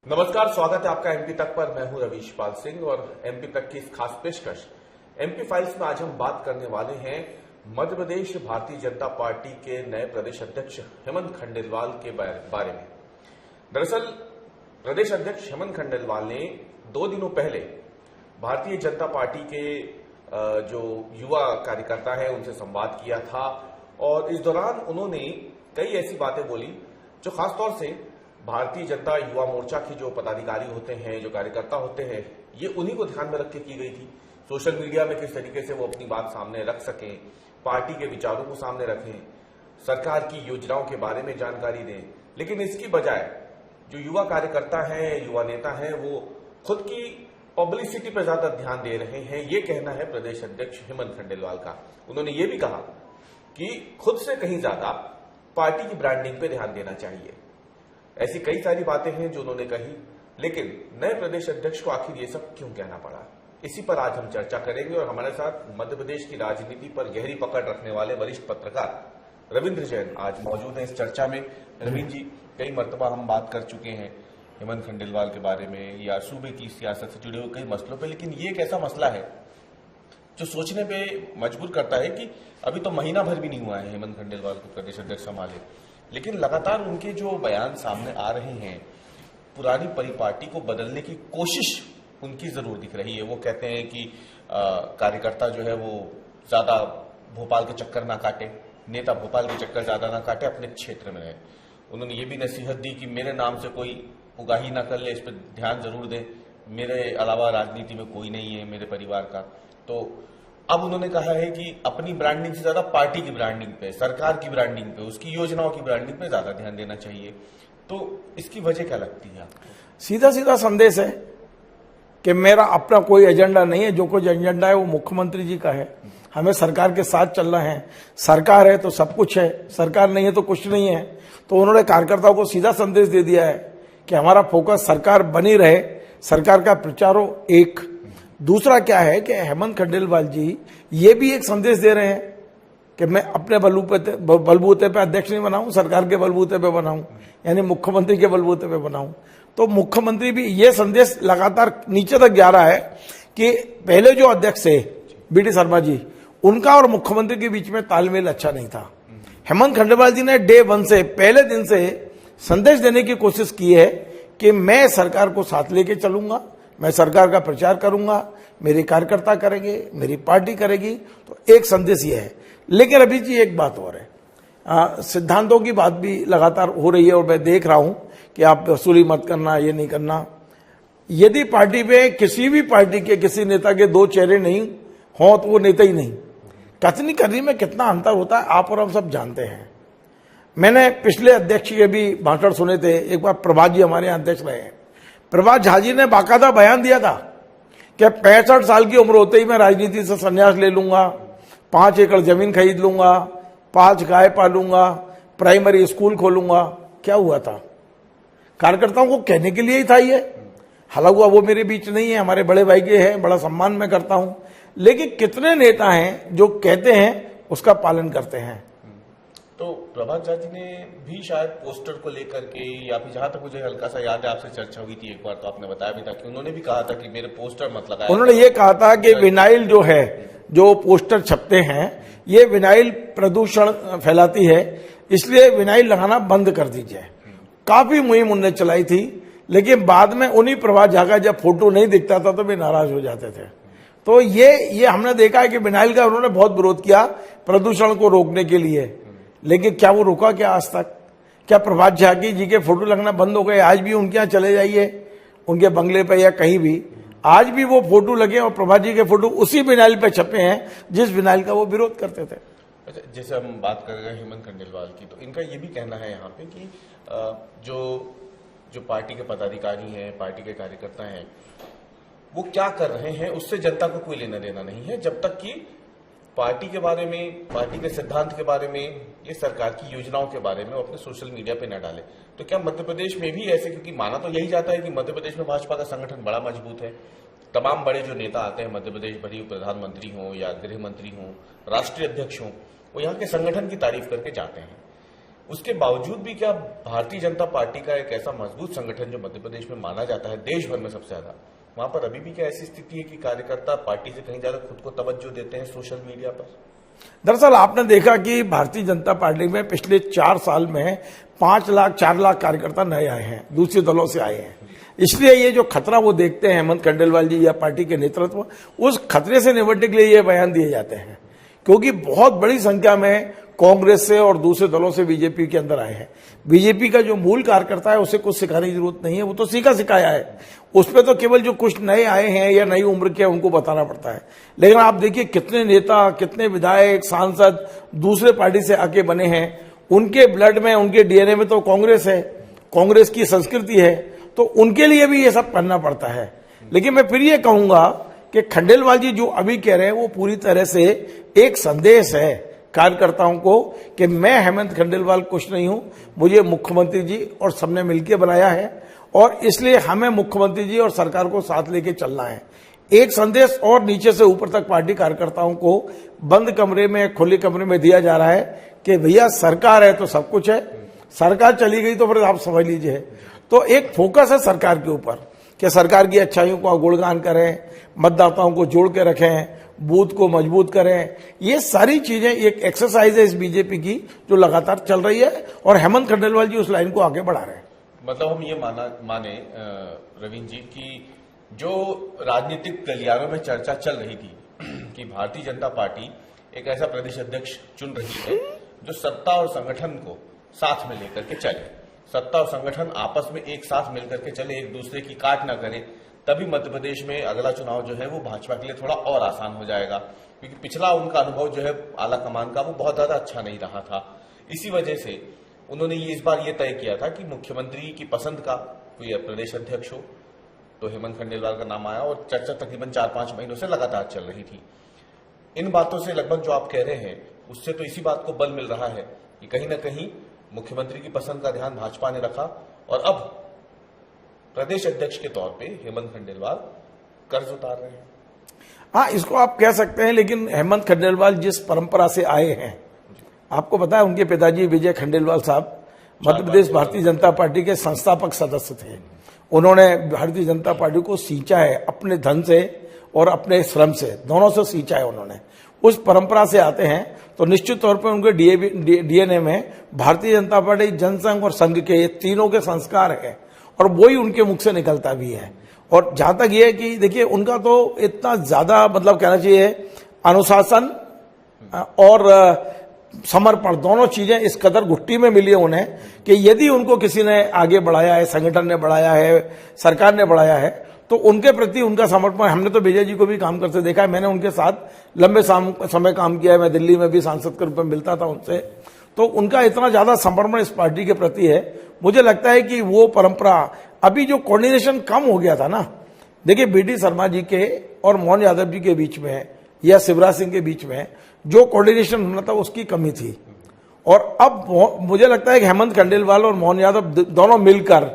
नमस्कार, स्वागत है आपका एमपी तक पर। मैं हूं रवीश पाल सिंह और एमपी तक की इस खास पेशकश एमपी फाइल्स में आज हम बात करने वाले हैं मध्य प्रदेश भारतीय जनता पार्टी के नए प्रदेश अध्यक्ष हेमंत खंडेलवाल के बारे में। दरअसल प्रदेश अध्यक्ष हेमंत खंडेलवाल ने 2 दिनों पहले भारतीय जनता पार्टी के जो युवा कार्यकर्ता है उनसे संवाद किया था और इस दौरान उन्होंने कई ऐसी बातें बोली जो खासतौर से भारतीय जनता युवा मोर्चा के जो पदाधिकारी होते हैं, जो कार्यकर्ता होते हैं, ये उन्हीं को ध्यान में रख के की गई थी। सोशल मीडिया में किस तरीके से वो अपनी बात सामने रख सकें, पार्टी के विचारों को सामने रखें, सरकार की योजनाओं के बारे में जानकारी दें। लेकिन इसकी बजाय जो युवा कार्यकर्ता हैं, युवा नेता हैं, वो खुद की पब्लिसिटी पर ज्यादा ध्यान दे रहे हैं। ये कहना है प्रदेश अध्यक्ष हेमंत खंडेलवाल का। उन्होंने ये भी कहा कि खुद से कहीं ज्यादा पार्टी की ब्रांडिंग पे ध्यान देना चाहिए। ऐसी कई सारी बातें हैं जो उन्होंने कही, लेकिन नए प्रदेश अध्यक्ष को आखिर ये सब क्यों कहना पड़ा, इसी पर आज हम चर्चा करेंगे। और हमारे साथ मध्य प्रदेश की राजनीति पर गहरी पकड़ रखने वाले वरिष्ठ पत्रकार रविंद्र जैन आज मौजूद हैं इस चर्चा में। रविंद्र जी, कई मर्तबा हम बात कर चुके हैं हेमंत खंडेलवाल के बारे में या सूबे की सियासत से जुड़े हुए कई मसलों पर, लेकिन ये एक ऐसा मसला है जो सोचने पे मजबूर करता है कि अभी तो महीना भर भी नहीं हुआ है हेमंत खंडेलवाल को प्रदेश अध्यक्ष संभाले, लेकिन लगातार उनके जो बयान सामने आ रहे हैं, पुरानी परिपाटी को बदलने की कोशिश उनकी जरूर दिख रही है। वो कहते हैं कि कार्यकर्ता जो है वो ज्यादा भोपाल के चक्कर ना काटे, नेता भोपाल के चक्कर ज्यादा ना काटे, अपने क्षेत्र में रहे। उन्होंने ये भी नसीहत दी कि मेरे नाम से कोई उगाही ना कर ले, इस पर ध्यान जरूर दें, मेरे अलावा राजनीति में कोई नहीं है मेरे परिवार का। तो अब उन्होंने कहा है कि अपनी ब्रांडिंग से ज्यादा पार्टी की ब्रांडिंग पे, सरकार की ब्रांडिंग पे, उसकी योजनाओं की ब्रांडिंग पे ज्यादा ध्यान देना चाहिए। तो इसकी वजह क्या लगती है आपको? सीधा सीधा संदेश है कि मेरा अपना कोई एजेंडा नहीं है, जो कुछ एजेंडा है वो मुख्यमंत्री जी का है। हमें सरकार के साथ चलना है। सरकार है तो सब कुछ है, सरकार नहीं है तो कुछ नहीं है। तो उन्होंने कार्यकर्ताओं को सीधा संदेश दे दिया है कि हमारा फोकस सरकार बनी रहे, सरकार का प्रचार हो। एक दूसरा क्या है कि हेमंत खंडेलवाल जी ये भी एक संदेश दे रहे हैं कि मैं अपने बलबूते पे अध्यक्ष नहीं बनाऊं, सरकार के बलबूते पे बनाऊं, यानी मुख्यमंत्री के बलबूते पे बनाऊं। तो मुख्यमंत्री भी ये संदेश लगातार नीचे तक जा रहा है कि पहले जो अध्यक्ष है बीडी शर्मा जी, उनका और मुख्यमंत्री के बीच में तालमेल अच्छा नहीं था। हेमंत खंडेलवाल जी ने डे 1 से, पहले दिन से संदेश देने की कोशिश की है कि मैं सरकार को साथ लेके चलूंगा, मैं सरकार का प्रचार करूंगा, मेरे कार्यकर्ता करेंगे, मेरी पार्टी करेगी। तो एक संदेश ये है। लेकिन अभी जी एक बात और है, सिद्धांतों की बात भी लगातार हो रही है और मैं देख रहा हूं कि आप वसूली मत करना, ये नहीं करना। यदि पार्टी में किसी भी पार्टी के किसी नेता के 2 चेहरे नहीं हो तो वो नेता ही नहीं। कथनी करनी में कितना अंतर होता है आप और हम सब जानते हैं। मैंने पिछले अध्यक्ष के भी भाषण सुने थे। एक बार प्रभात जी हमारे यहाँ अध्यक्ष रहे, प्रभात झा जी ने बाकायदा बयान दिया था कि 65 साल की उम्र होते ही मैं राजनीति से संन्यास ले लूंगा, 5 एकड़ जमीन खरीद लूंगा, 5 गाय पालूंगा, प्राइमरी स्कूल खोलूंगा। क्या हुआ था? कार्यकर्ताओं को कहने के लिए ही था ये। हालांकि वो मेरे बीच नहीं है, हमारे बड़े भाई के हैं, बड़ा सम्मान मैं करता हूं, लेकिन कितने नेता हैं जो कहते हैं उसका पालन करते हैं। तो प्रभात झा जी ने भी शायद पोस्टर को लेकर के, या फिर जहां तक मुझे हल्का सा याद है आपसे चर्चा हुई थी एक बार, तो आपने बताया भी था कि उन्होंने भी कहा था कि मेरे पोस्टर मत लगाएं। उन्होंने ये कहा था कि विनाइल जो है, जो पोस्टर छपते हैं, ये विनाइल प्रदूषण फैलाती है, इसलिए विनाइल लगाना बंद कर दीजिए। काफी मुहिम उन्होंने चलाई थी, लेकिन बाद में उन्हीं प्रभात झा का जब फोटो नहीं दिखता था तो वे नाराज हो जाते थे। तो ये हमने देखा है कि विनाइल का उन्होंने बहुत विरोध किया प्रदूषण को रोकने के लिए, लेकिन क्या वो रुका क्या आज तक? क्या प्रभात झा जी के फोटो लगना बंद हो गए? आज भी उनके यहाँ चले जाइए, उनके बंगले पे या कहीं भी, आज भी वो फोटो लगे और प्रभात जी के फोटो उसी विनाइल पे छपे हैं जिस विनाइल का वो विरोध करते थे। अच्छा, जैसे हम बात कर रहे हैं हेमंत खंडेलवाल की, तो इनका ये भी कहना है यहाँ पे कि जो पार्टी के पदाधिकारी हैं, पार्टी के कार्यकर्ता हैं, वो क्या कर रहे हैं उससे जनता को कोई लेना देना नहीं है, जब तक कि पार्टी के बारे में, पार्टी के सिद्धांत के बारे में, ये सरकार की योजनाओं के बारे में वो अपने सोशल मीडिया पे न डाले। तो क्या मध्य प्रदेश में भी ऐसे, क्योंकि माना तो यही जाता है कि मध्य प्रदेश में भाजपा का संगठन बड़ा मजबूत है, तमाम बड़े जो नेता आते हैं मध्य प्रदेश, भरी प्रधानमंत्री हों या गृह मंत्री हों, राष्ट्रीय अध्यक्ष हों, वो यहाँ के संगठन की तारीफ करके जाते हैं। उसके बावजूद भी क्या भारतीय जनता पार्टी का एक ऐसा मजबूत संगठन जो मध्य प्रदेश में माना जाता है देश भर में सबसे ज्यादा, वहां पर अभी भी क्या ऐसी स्थिति है कि कार्यकर्ता पार्टी से कहीं ज्यादा खुद को तवज्जो देते हैं सोशल मीडिया पर? दरअसल आपने देखा कि भारतीय जनता पार्टी में पिछले 4 साल में 5 लाख 4 लाख कार्यकर्ता नए आए हैं, दूसरे दलों से आए हैं। इसलिए ये जो खतरा वो देखते हैं हेमंत खंडेलवाल जी या पार्टी के नेतृत्व, उस खतरे से निपटने के लिए ये बयान दिए जाते हैं, क्योंकि बहुत बड़ी संख्या में कांग्रेस से और दूसरे दलों से बीजेपी के अंदर आए हैं। बीजेपी का जो मूल कार्यकर्ता है उसे कुछ सिखाने की जरूरत नहीं है, वो तो सीखा सिखाया है। उस पर तो केवल जो कुछ नए आए हैं या नई उम्र के उनको बताना पड़ता है। लेकिन आप देखिए कितने नेता, कितने विधायक, सांसद दूसरे पार्टी से आके बने हैं, उनके ब्लड में, उनके डीएनए में तो कांग्रेस है, कांग्रेस की संस्कृति है, तो उनके लिए भी ये सब करना पड़ता है। लेकिन मैं फिर ये कहूंगा कि खंडेलवाल जी जो अभी कह रहे हैं वो पूरी तरह से एक संदेश है कार्यकर्ताओं को कि मैं हेमंत खंडेलवाल कुछ नहीं हूं, मुझे मुख्यमंत्री जी और सबने मिलकर बनाया है और इसलिए हमें मुख्यमंत्री जी और सरकार को साथ लेके चलना है। एक संदेश और नीचे से ऊपर तक पार्टी कार्यकर्ताओं को बंद कमरे में, खुले कमरे में दिया जा रहा है कि भैया सरकार है तो सब कुछ है, सरकार चली गई तो फिर आप समझ लीजिए। तो एक फोकस है सरकार के ऊपर कि सरकार की अच्छाइयों का गुणगान करें, मतदाताओं को जोड़ के रखें, बूथ को मजबूत करें। ये सारी चीजें एक एक्सरसाइज है इस बीजेपी की जो लगातार चल रही है और हेमंत खंडेलवाल जी उस लाइन को आगे बढ़ा रहे हैं। मतलब हम ये माने रविंद्र जी की जो राजनीतिक गलियारों में चर्चा चल रही थी कि भारतीय जनता पार्टी एक ऐसा प्रदेश अध्यक्ष चुन रही है जो सत्ता और संगठन को साथ में लेकर के चले, सत्ता और संगठन आपस में एक साथ मिलकर के चले, एक दूसरे की काट ना करें, तभी मध्य प्रदेश में अगला चुनाव जो है वो भाजपा के लिए थोड़ा और आसान हो जाएगा। क्योंकि पिछला उनका अनुभव जो है आला कमान का वो बहुत ज्यादा अच्छा नहीं रहा था। इसी वजह से उन्होंने इस बार ये तय किया था कि मुख्यमंत्री की पसंद का कोई प्रदेश अध्यक्ष हो, तो हेमंत खंडेलवाल का नाम आया और चर्चा तकरीबन 4-5 महीनों से लगातार चल रही थी। इन बातों से लगभग जो आप कह रहे हैं उससे तो इसी बात को बल मिल रहा है कि कहीं ना कहीं मुख्यमंत्री की पसंद का ध्यान भाजपा ने रखा और अब प्रदेश अध्यक्ष के तौर पे हेमंत खंडेलवाल कर्ज उतार रहे हैं। हाँ, इसको आप कह सकते हैं, लेकिन हेमंत खंडेलवाल जिस परंपरा से आए हैं, आपको पता है उनके पिताजी विजय खंडेलवाल साहब मध्य प्रदेश भारतीय जनता पार्टी के संस्थापक सदस्य थे। उन्होंने भारतीय जनता पार्टी को सींचा है अपने धन से और अपने श्रम से, दोनों से सींचा है उन्होंने। उस परंपरा से आते हैं तो निश्चित तौर पर उनके डीएनए में भारतीय जनता पार्टी, जनसंघ और संघ के ये तीनों के संस्कार है और वही उनके मुख से निकलता भी है। और जहां तक ये है कि देखिए उनका तो इतना ज्यादा मतलब कहना चाहिए अनुशासन और समर्पण, दोनों चीजें इस कदर घुट्टी में मिली है उन्हें कि यदि उनको किसी ने आगे बढ़ाया है, संगठन ने बढ़ाया है, सरकार ने बढ़ाया है, तो उनके प्रति उनका समर्पण। हमने तो विजय जी को भी काम करते देखा है, मैंने उनके साथ लंबे समय काम किया है, मैं दिल्ली में भी सांसद के रूप में मिलता था उनसे, तो उनका इतना ज्यादा समर्पण इस पार्टी के प्रति है। मुझे लगता है कि वो परंपरा, अभी जो कोऑर्डिनेशन कम हो गया था ना, देखिए बीडी शर्मा जी के और मोहन यादव जी के बीच में या शिवराज सिंह के बीच में जो कोऑर्डिनेशन होना था उसकी कमी थी। और अब मुझे लगता है कि हेमंत खंडेलवाल और मोहन यादव दोनों मिलकर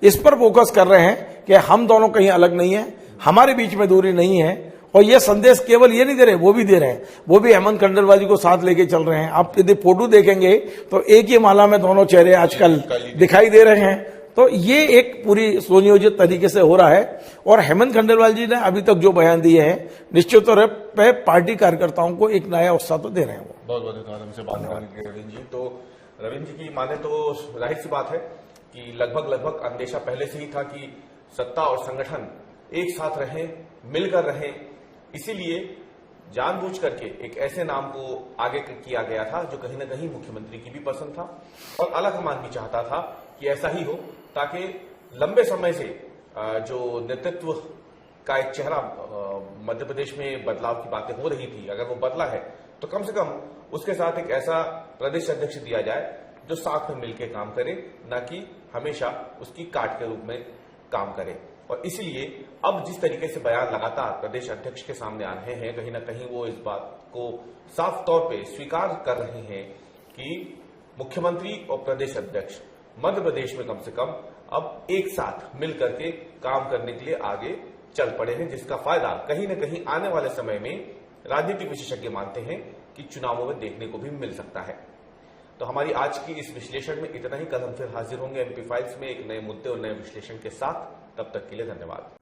इस पर फोकस कर रहे हैं कि हम दोनों कहीं अलग नहीं है, हमारे बीच में दूरी नहीं है। और ये संदेश केवल ये नहीं दे रहे, वो भी दे रहे हैं, वो भी हेमंत खंडेलवाल जी को साथ लेके चल रहे हैं। आप यदि फोटो देखेंगे तो एक ही माला में दोनों चेहरे आजकल दिखाई दे रहे हैं। तो ये एक पूरी सुनियोजित तरीके से हो रहा है। और हेमंत खंडेलवाल जी ने अभी तक जो बयान दिए हैं निश्चित तौर पर पार्टी कार्यकर्ताओं को एक नया उत्साह तो दे रहे हैं। वो बहुत बहुत धन्यवाद हमसे बात करने के लिए रविंद्र जी। तो रविंद्र जी की माने तो जाहिर सी बात है कि लगभग अंदेशा पहले से ही था कि सत्ता और संगठन एक साथ रहें, मिलकर रहें, इसीलिए जानबूझ करके एक ऐसे नाम को आगे किया गया था जो कहीं ना कहीं मुख्यमंत्री की भी पसंद था और आला कमान भी चाहता था कि ऐसा ही हो, ताकि लंबे समय से जो नेतृत्व का एक चेहरा मध्य प्रदेश में बदलाव की बातें हो रही थी, अगर वो बदला है तो कम से कम उसके साथ एक ऐसा प्रदेश अध्यक्ष दिया जाए जो साथ में मिलकर काम करे, न कि हमेशा उसकी काट के रूप में काम करे। और इसलिए अब जिस तरीके से बयान लगातार प्रदेश अध्यक्ष के सामने आ रहे हैं, कहीं ना कहीं वो इस बात को साफ तौर पे स्वीकार कर रहे हैं कि मुख्यमंत्री और प्रदेश अध्यक्ष मध्य प्रदेश में कम से कम अब एक साथ मिल करके काम करने के लिए आगे चल पड़े हैं, जिसका फायदा कहीं ना कहीं आने वाले समय में राजनीतिक विशेषज्ञ मानते हैं कि चुनावों में देखने को भी मिल सकता है। तो हमारी आज की इस विश्लेषण में इतना ही। कल हम फिर हाजिर होंगे एमपी फाइल्स में एक नए मुद्दे और नए विश्लेषण के साथ। तब तक के लिए धन्यवाद।